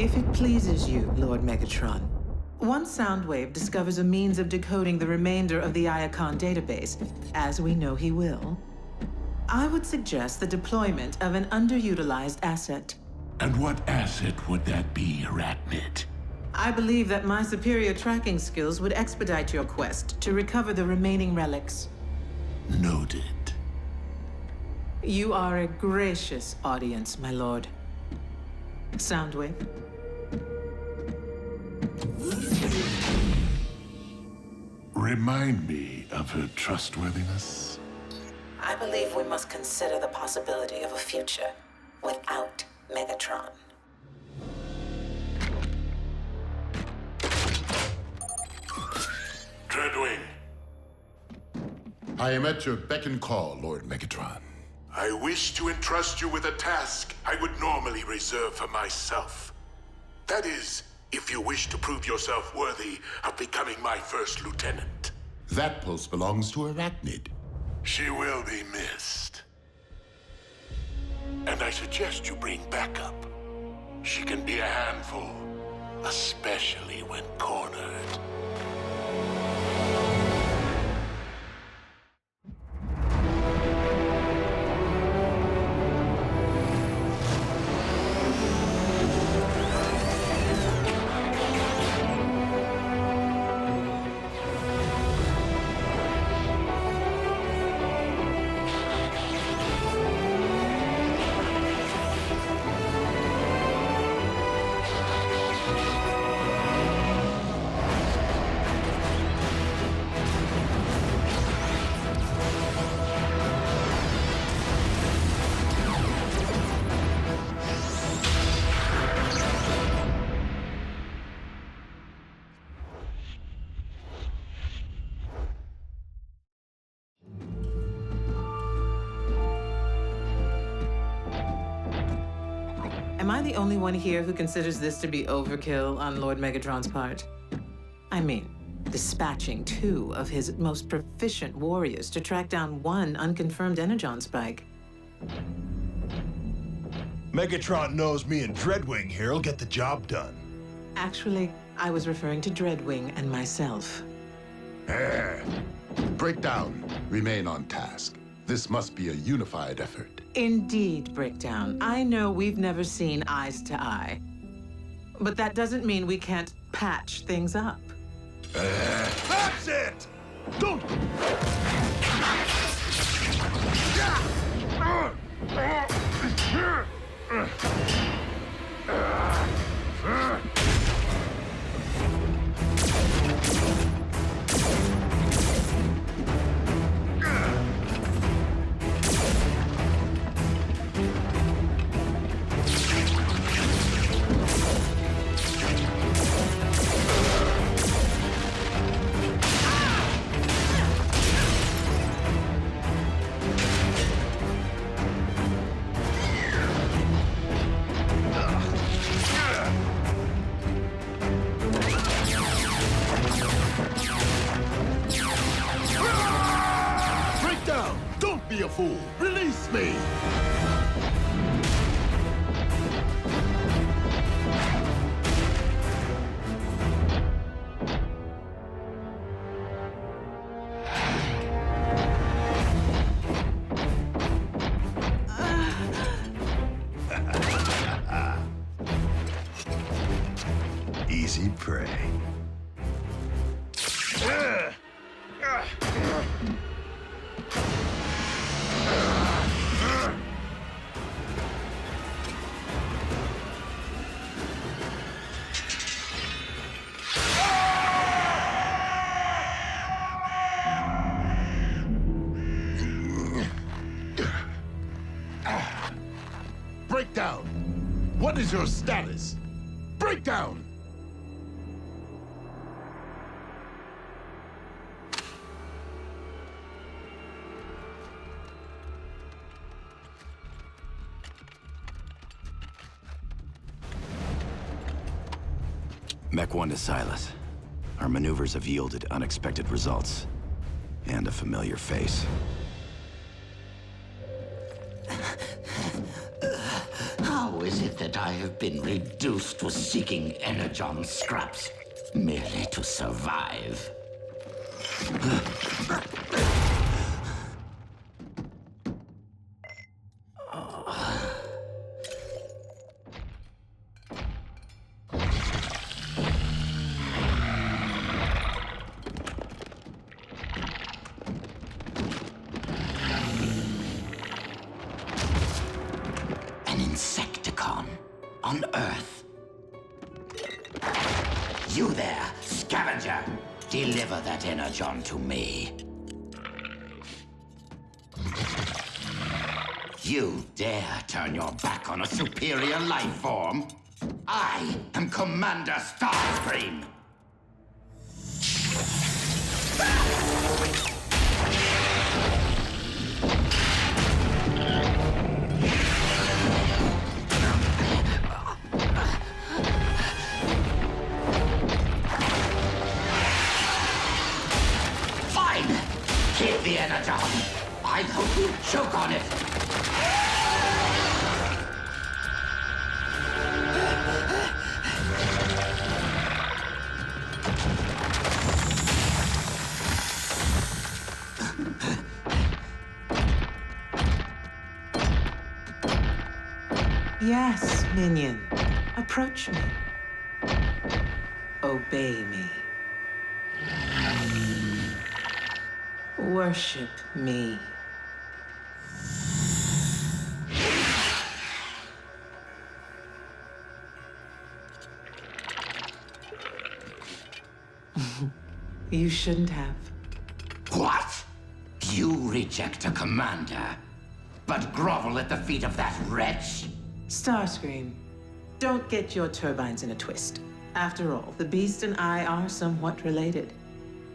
If it pleases you, Lord Megatron, once Soundwave discovers a means of decoding the remainder of the Iacon database, as we know he will, I would suggest the deployment of an underutilized asset. And what asset would that be, Arachnid? I believe that my superior tracking skills would expedite your quest to recover the remaining relics. Noted. You are a gracious audience, my lord. Soundwave. Remind me of her trustworthiness. I believe we must consider the possibility of a future without Megatron. Dreadwing. I am at your beck and call, Lord Megatron. I wish to entrust you with a task I would normally reserve for myself. That is, if you wish to prove yourself worthy of becoming my first lieutenant. That post belongs to Arachnid. She will be missed. And I suggest you bring backup. She can be a handful, especially when cornered. Am I the only one here who considers this to be overkill on Lord Megatron's part? I mean, dispatching 2 of his most proficient warriors to track down 1 unconfirmed energon spike. Megatron knows me and Dreadwing here'll get the job done. Actually, I was referring to Dreadwing and myself. Breakdown. Remain on task. This must be a unified effort. Indeed, Breakdown. I know we've never seen eyes to eye. But that doesn't mean we can't patch things up. That's it! Don't... Be a fool. Release me! Easy prey. Breakdown! What is your status? Breakdown! Mech 1 to Silas. Our maneuvers have yielded unexpected results. And a familiar face. How is it it that I have been reduced to seeking energon scraps merely to survive? An Insecticon on Earth. You there, scavenger! Deliver that energon to me. You dare turn your back on a superior life form? I am Commander Starscream! Fine! Keep the energon! I hope you choke on it! Yes, minion. Approach me. Obey me. Worship me. You shouldn't have. What? You reject a commander, but grovel at the feet of that wretch? Starscream, don't get your turbines in a twist. After all, the Beast and I are somewhat related.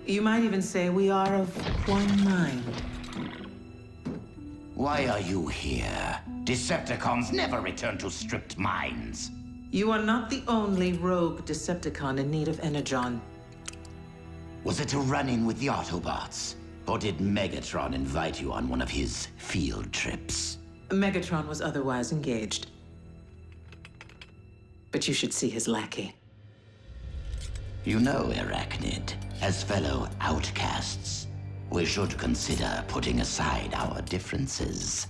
You might even say we are of one mind. Why are you here? Decepticons never return to stripped minds. You are not the only rogue Decepticon in need of energon. Was it a run-in with the Autobots? Or did Megatron invite you on one of his field trips? Megatron was otherwise engaged. But you should see his lackey. You know, Arachnid, as fellow outcasts, we should consider putting aside our differences.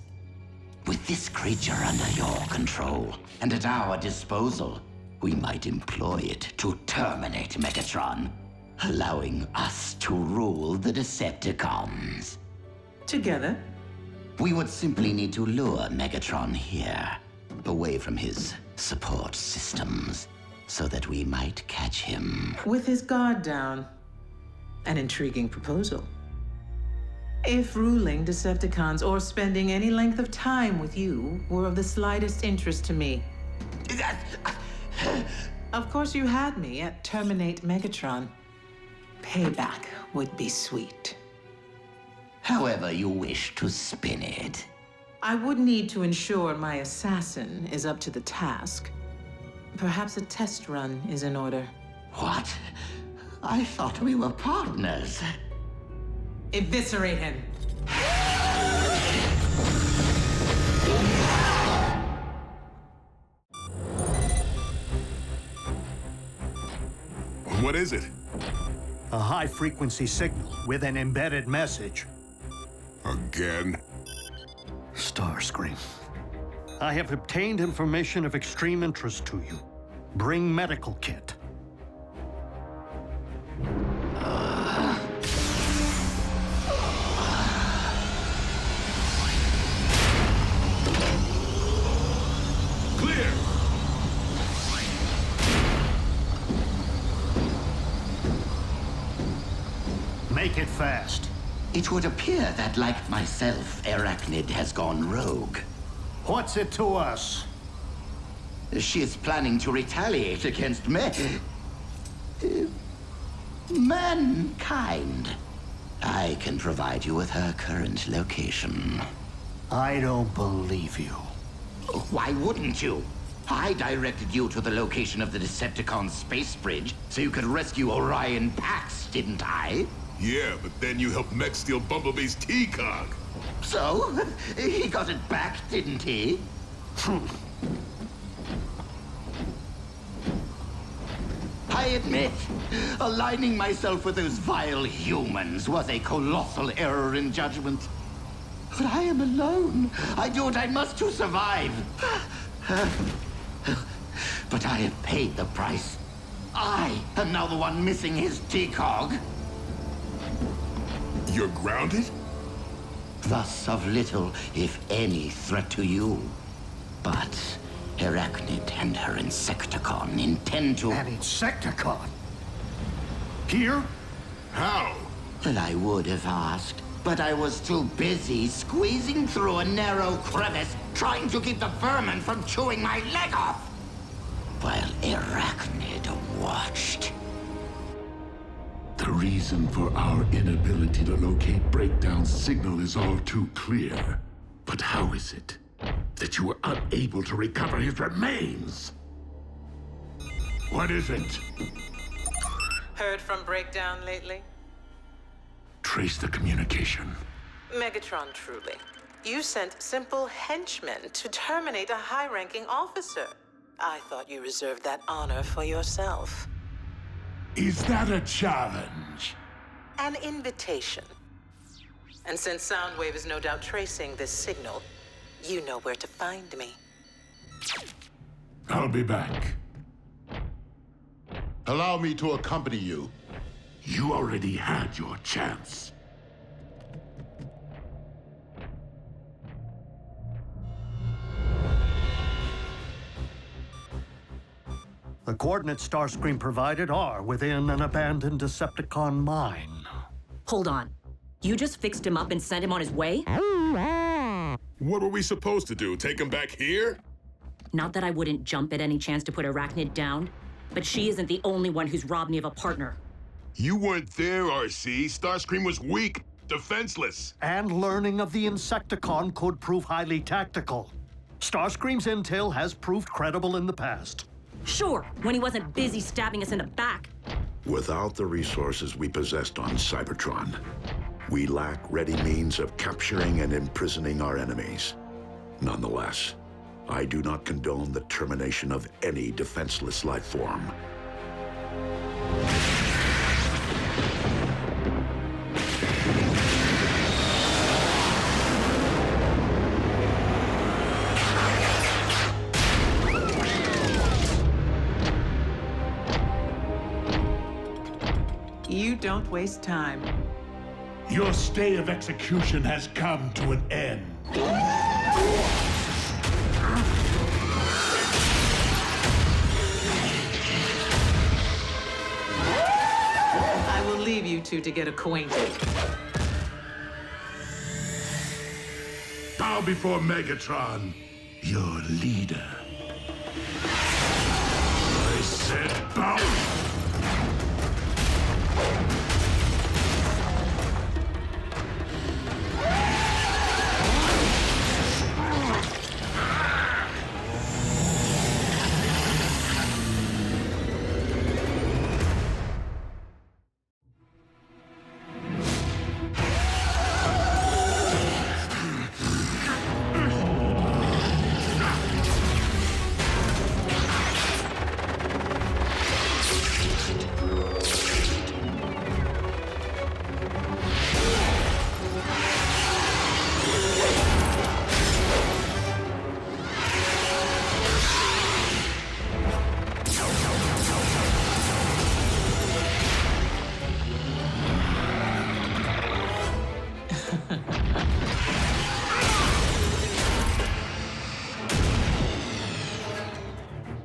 With this creature under your control and at our disposal, we might employ it to terminate Megatron, allowing us to rule the Decepticons. Together? We would simply need to lure Megatron here, away from his support systems, so that we might catch him. With his guard down. An intriguing proposal. If ruling Decepticons or spending any length of time with you were of the slightest interest to me. Of course you had me at terminate Megatron. Payback would be sweet. However you wish to spin it. I would need to ensure my assassin is up to the task. Perhaps a test run is in order. What? I thought we were partners. Eviscerate him. What is it? A high-frequency signal with an embedded message. Again? Starscream. I have obtained information of extreme interest to you. Bring medical kit. Clear! Make it fast. It would appear that, like myself, Arachnid has gone rogue. What's it to us? She is planning to retaliate against mankind. I can provide you with her current location. I don't believe you. Why wouldn't you? I directed you to the location of the Decepticon space bridge so you could rescue Orion Pax, didn't I? Yeah, but then you helped Mech steal Bumblebee's T-Cog. So? He got it back, didn't he? I admit, aligning myself with those vile humans was a colossal error in judgment. But I am alone. I do what I must to survive. But I have paid the price. I am now the one missing his T-Cog. You're grounded? Thus of little, if any, threat to you. But Arachnid and her Insecticon intend to... An Insecticon? Here? How? Well, I would have asked, but I was too busy squeezing through a narrow crevice, trying to keep the vermin from chewing my leg off, while Arachnid watched. The reason for our inability to locate Breakdown's signal is all too clear. But how is it that you were unable to recover his remains? What is it? Heard from Breakdown lately? Trace the communication. Megatron, truly. You sent simple henchmen to terminate a high-ranking officer. I thought you reserved that honor for yourself. Is that a challenge? An invitation. And since Soundwave is no doubt tracing this signal, you know where to find me. I'll be back. Allow me to accompany you. You already had your chance. The coordinates Starscream provided are within an abandoned Decepticon mine. Hold on. You just fixed him up and sent him on his way? What were we supposed to do? Take him back here? Not that I wouldn't jump at any chance to put Arachnid down, but she isn't the only one who's robbed me of a partner. You weren't there, RC. Starscream was weak, defenseless. And learning of the Insecticon could prove highly tactical. Starscream's intel has proved credible in the past. Sure, when he wasn't busy stabbing us in the back. Without the resources we possessed on Cybertron, we lack ready means of capturing and imprisoning our enemies. Nonetheless, I do not condone the termination of any defenseless life form. You don't waste time. Your stay of execution has come to an end. I will leave you two to get acquainted. Bow before Megatron, your leader. I said bow!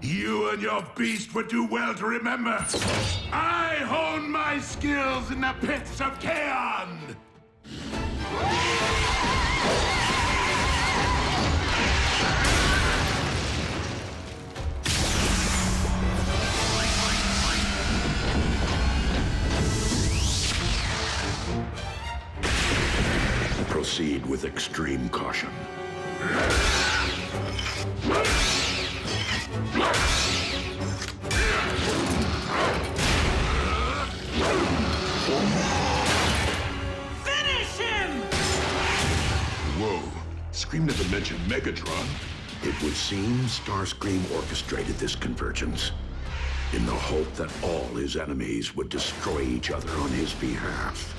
You and your beast would do well to remember, I hone my skills in the pits of Kaon! Proceed with extreme caution. Finish him! Whoa, Scream never mentioned Megatron. It would seem Starscream orchestrated this convergence. in the hope that all his enemies would destroy each other on his behalf.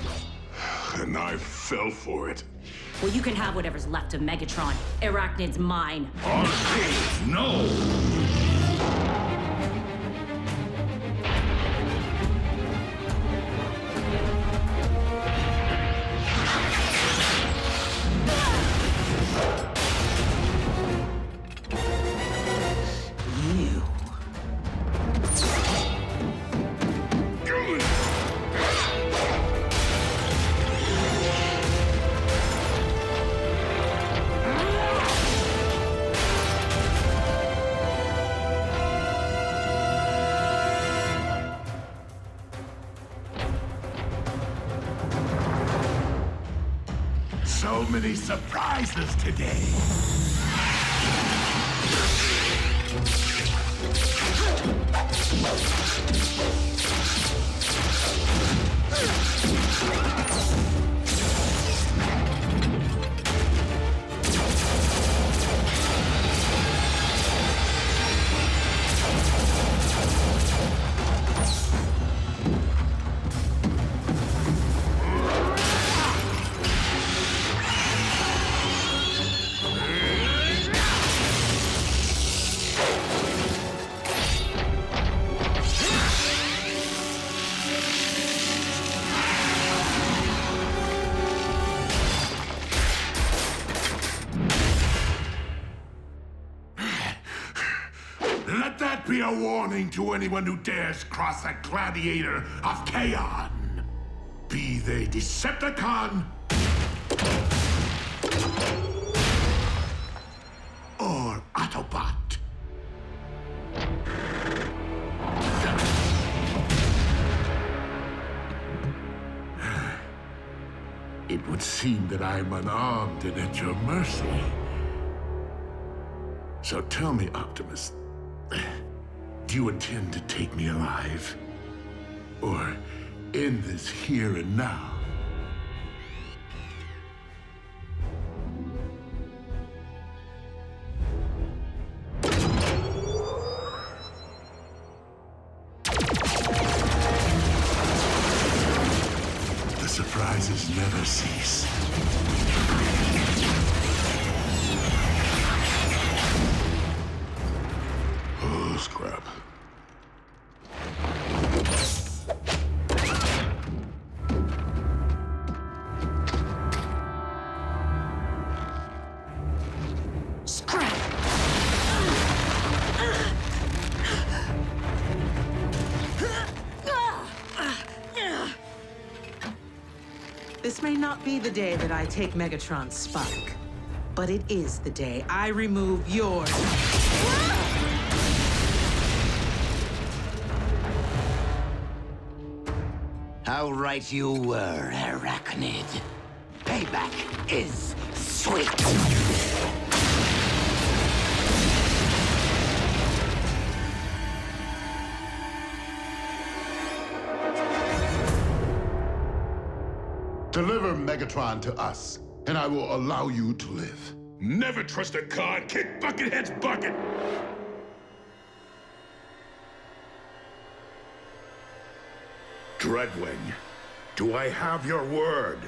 And I fell for it. Well, you can have whatever's left of Megatron. Arachnid's mine. No! You. So many surprises today. Let that be a warning to anyone who dares cross the gladiator of Chaos. Be they Decepticon or Autobot. It would seem that I'm unarmed and at your mercy. So tell me, Optimus, do you intend to take me alive? Or end this here and now? The surprises never cease. Oh, scrap. This may not be the day that I take Megatron's spike, but it is the day I remove yours. How right you were, Arachnid. Payback is sweet. Deliver Megatron to us, and I will allow you to live. Never trust a con, kick Buckethead's bucket! Dreadwing, do I have your word?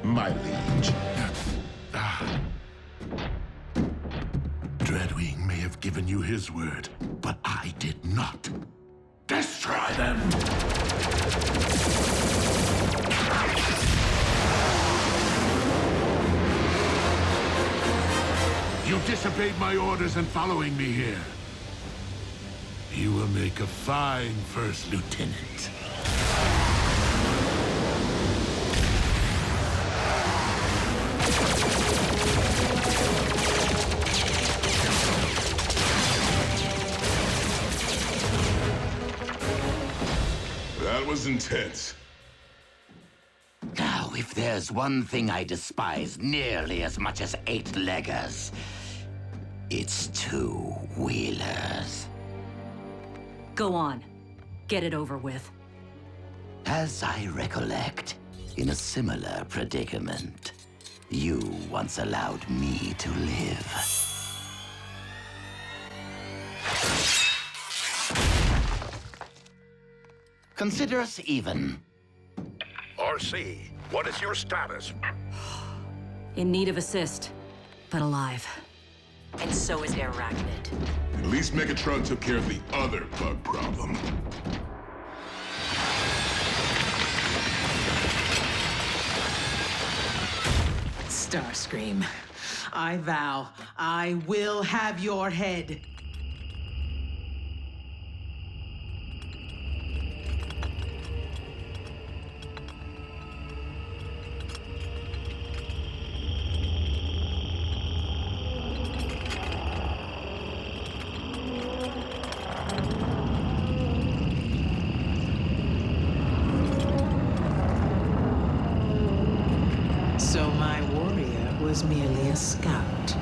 My liege. Dreadwing may have given you his word, but I did not. Destroy them! You disobeyed my orders in following me here. You will make a fine first lieutenant. That was intense. Now If there's one thing I despise nearly as much as 8-leggers, it's 2-wheelers. Go on. Get it over with. As I recollect, in a similar predicament, you once allowed me to live. Consider us even. RC, what is your status? In need of assist, but alive. And so is Arachnid. At least Megatron took care of the other bug problem. Starscream, I vow I will have your head. So my warrior was merely a scout.